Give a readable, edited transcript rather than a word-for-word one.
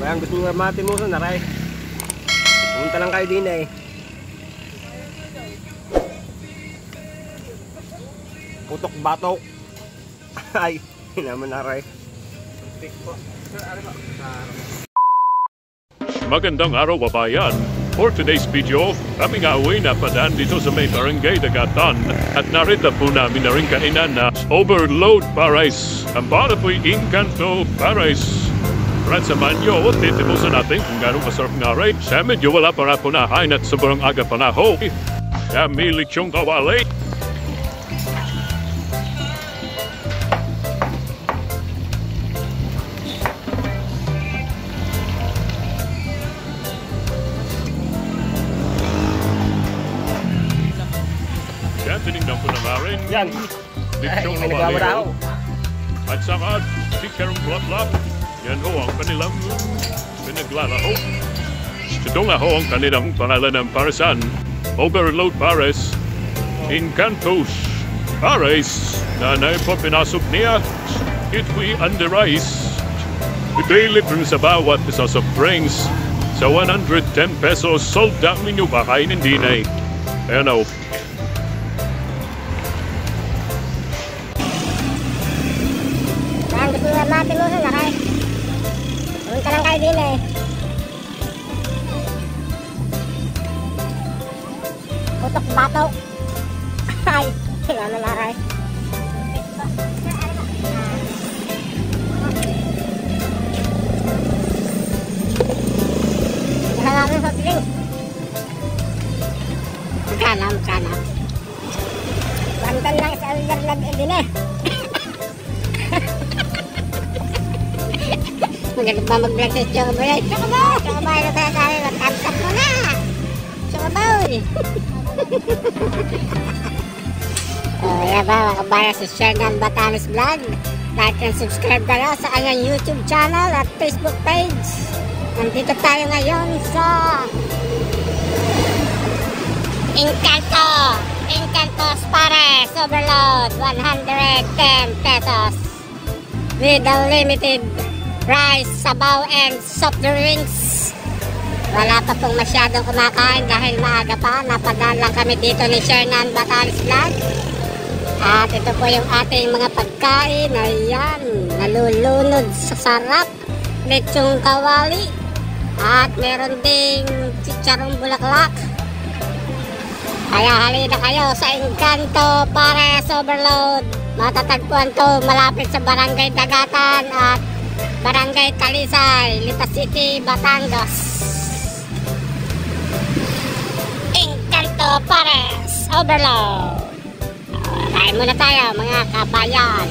Kaya gusto nyo mati mo sa naray. Pumunta lang kayo din eh. Putok batok. Ay, naman naray. Magandang araw babayan. For today's video, kami nga uwi na padaan dito sa may barangay Dagatan at narito po namin na rin kainan na Overload Paradise. Ang para po'y Encanto Paradise. At samahan nyo, titimusan natin kung gano'ng masarap nga rin. Sa medyo wala pa na punahain at sobrang aga pa na ho. Sa may lechong kawali. Yan, tinignan ko na nga rin. Yan. Lechong May kawali nagwawala ho. At saka, tikarong plot-plot. Yan ho ang kanilang pinaglalaho. Ito nga ho ang kanilang pangalan ng parasan. Overload Pares. Encantos Pares. Nanay po pinasok niya. Ito'y under ice. Ito'y libre sa bawat isa sa drinks. Sa 110 pesos, sold ang ninyo kakainin din eh. Ayan ho. Gusto nyo mati mo sa nakay. Punta lang kayo din eh. Putok batok. Ay, sila na nakay. Sila natin sa tiling. Magkana. Bantan lang sa alirlag din eh. Maganda pa mag-vlog sa Chocoboy. Chocoboy na tayo sabi, mag-thumbs up mo na. Chocoboy. Yan ba, makabaya si Shernan Batanes Vlog. Like and subscribe kayo sa kanyang YouTube channel at Facebook page. Nandito tayo ngayon sa Encantos Pares Overload, 110 pesos with unlimited rice, sabaw, and soft drinks. Wala pa pong masyadong kumakain dahil maaga pa. Napadaan lang kami dito ni Shernan Batanes Vlog. At ito po yung ating mga pagkain. Ayan, nalulunod sa sarap. Lechong kawali. At meron ding chicharong bulaklak. Kaya halina kayo sa Encanto Pares Overload. Matatagpuan to malapit sa Barangay Dagatan at Barangay Talisay, Lipa City, Batangas. Encanto Pares Overload. Kain muna tayo mga kabayan.